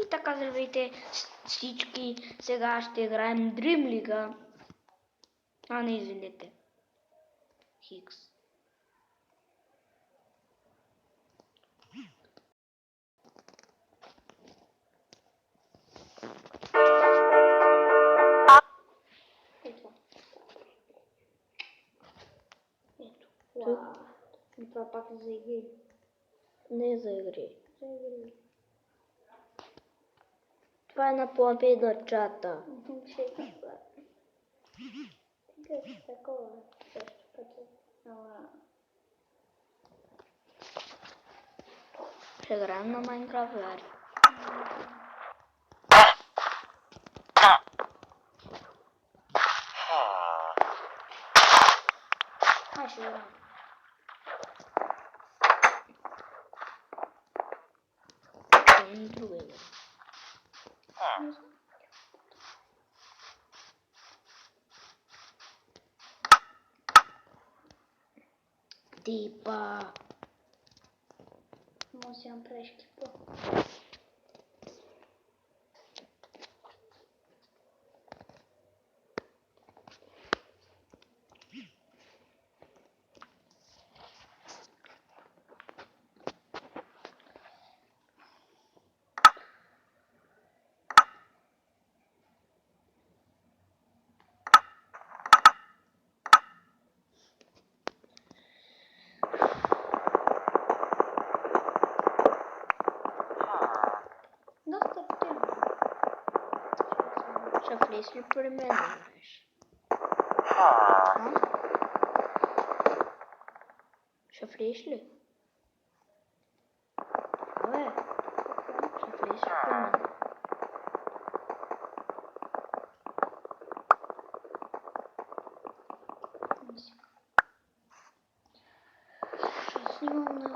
И така, здравейте всички. Сега ще играем Dream League. Не, извинете. Хикс. Ето. И това пак е за игри. Не е за игри. За игри. Това е на победа чата. Такова. Ще играем на Майнкрафт, Лари. Ще играем. Друга игра. Типа... Може да си направиш кипа. Ще влез ли при мен, знаеш? Ще влез ли? Абе, ще влез ли при мен? Ще снимам на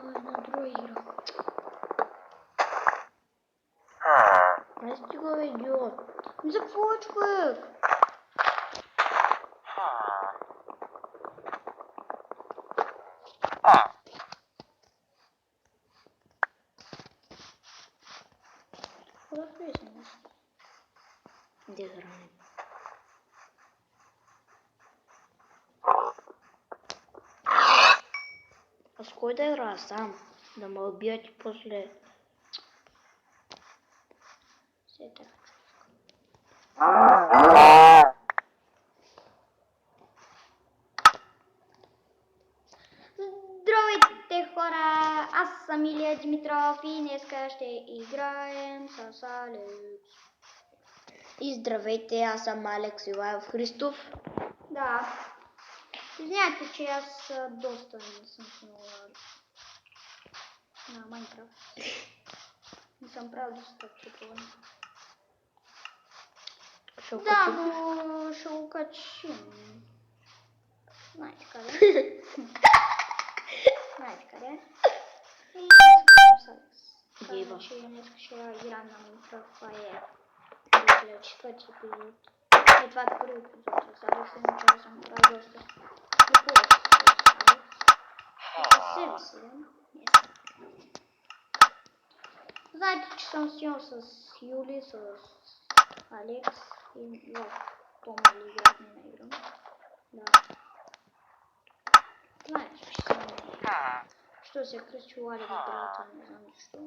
друга игра. Ай стига, бе, идиот. За какво, човек? Куда влезем? Где играем? А с кой да игра сам? Да ме убьете после... Все так. Здравейте, хора! Аз съм Илия Димитров и днеска ще играем с Алекс. И здравейте, аз съм Алекс Илаев Христов. Да. Знаете, че аз доста не съм снимала на Майнкрафт. Не съм правил доста клипове. Да, но ще го качим. Знаете къде? Знаете къде? И с Алекс. Казвам, че днес ще играем на Майнкрафт. Това е 4-ти епизод. Това е първи епизод с Алекс, иначе аз съм правил доста клипове с Алекс. Съвсем седем. Знаете, че съм снимал с Юли, с Алекс и в Тома ли играхме на игра. Да. Знаете, че съм... Що се кръстил Алекс брата, не знам защо.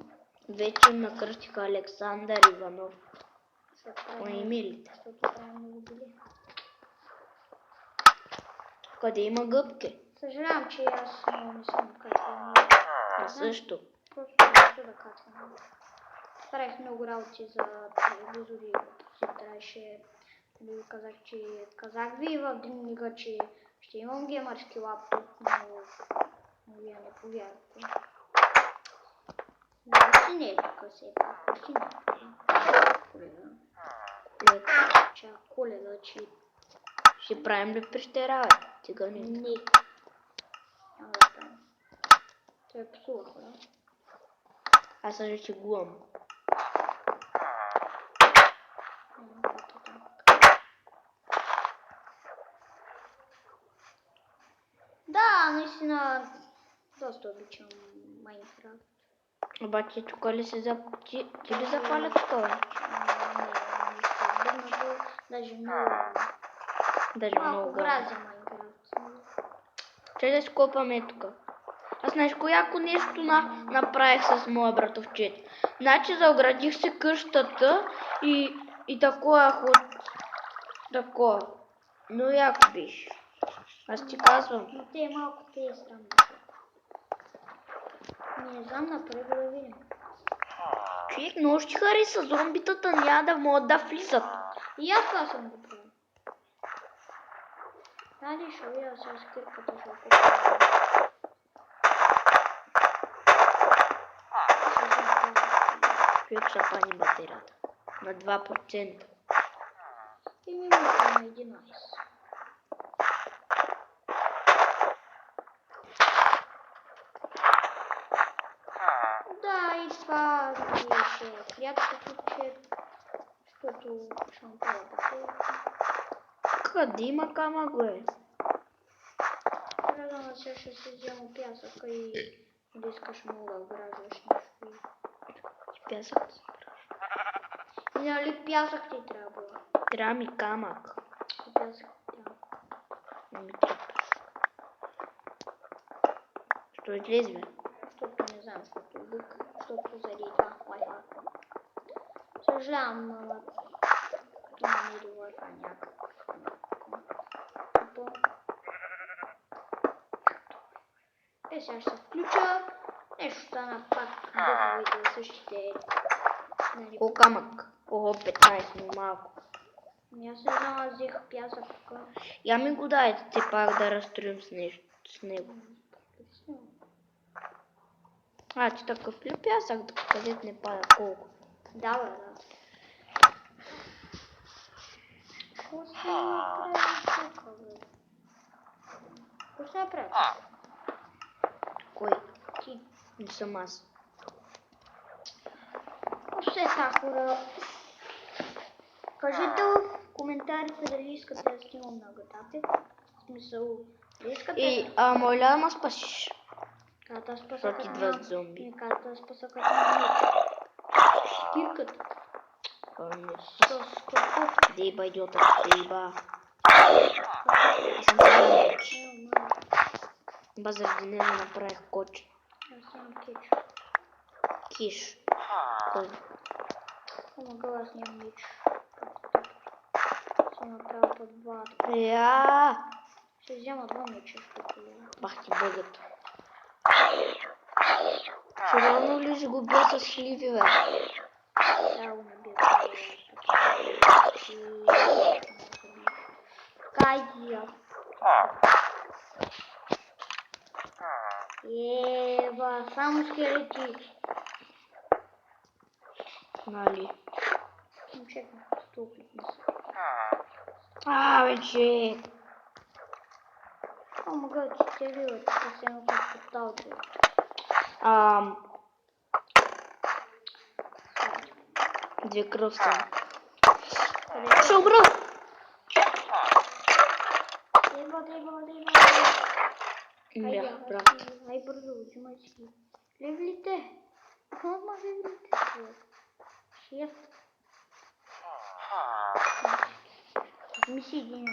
Вече ме кръстиха Александър Иванов. По имейлите. Защото трябва много били. Къде има гъбки? Съжалявам, че аз не съм качвал. А също. Просто да качвам. Старах много работи за телевизори. Трябваше да ви казах, че казах ви в Dream League, че ще имам геймърски лаптоп, но вие не повярвате. Почти не е тук все пак, почти не е Коледа. Коледа, че ще правим ли прищера, цигани? Не. Няма да правим. Той е псува, хора. Аз се шегувам. Да, наистина доста обичам Майнкрафт. Обаче тук ли се ти ли запаля тук, бе? Даже много. Даже Малко много. гразя Майнкрафт. Че да скопаме тук. Аз знаеш кояко нещо направих с моя братовчет. Значи заоградих си къщата и такова ход. Такова. Но яко биш. Аз ти казвам. Но те малко те е странно. Не знам, направо да видим. Човек, много ще хареса зомбитата, няма да могат да влизат. И аз това съм го правил. Дали ще видя сега с кирката ще опитам. Човек ще пани батерията. На 2%. И ми мисля на 11. Да, и това беше приятелството, защото ще направя батерията. Къде има камък, бе? Предавам сега ще си взема пясъка и да искаш много да вграждаш нещо. Пясък. И нали пясък ти трябва? Трябва ми камък. Пясък ти трябва. Не ми трябва. Що излезе, бе? Защото не знам, защото бук, защото заради това Wi-Fi. Съжалявам, но това не е до Wi-Fi някакъв. Сега ще се включа. Нещо стана пак духовете същите. Нали, О, камък. О, 15, но малко. аз не знам, аз взех пясък тук. Я ми го дайте те пак да разстроим с него. Ти такъв ли пясък, където не пада колко? Да, бе, да. Какво се направи тук, бе? Какво се направи? Кой? Ти. Не съм аз. Все така, хора. Кажете в коментарите дали искате да снимам на GTA. В смисъл, дали искате И, моля да ме спасиш. Каза да спаса Защото като идват нямам. зомби. Не каза да спаса като нямам. Спирката. С какво? Дейба, идиота, дейба. Аз съм сега меч. Ба заради нея направих коч. Аз имам кич. Киш. Кой? Помага, аз нямам меч. Ще направя по два. Ще взема два меча, защото... Бах ти бъгът. Ще равно ли ще го бия с сливи, бе? Да, го набия. Кайдия. Ева, само скелети. Нали? Чекай, стопли не са. Вече. Помага, че те виват, съвсем като порталче. Две кръв съм. Ще умра! Бях прав. Ай, бързо, взимай си. Левлите. Ама левлите. Шеф. Ми си един,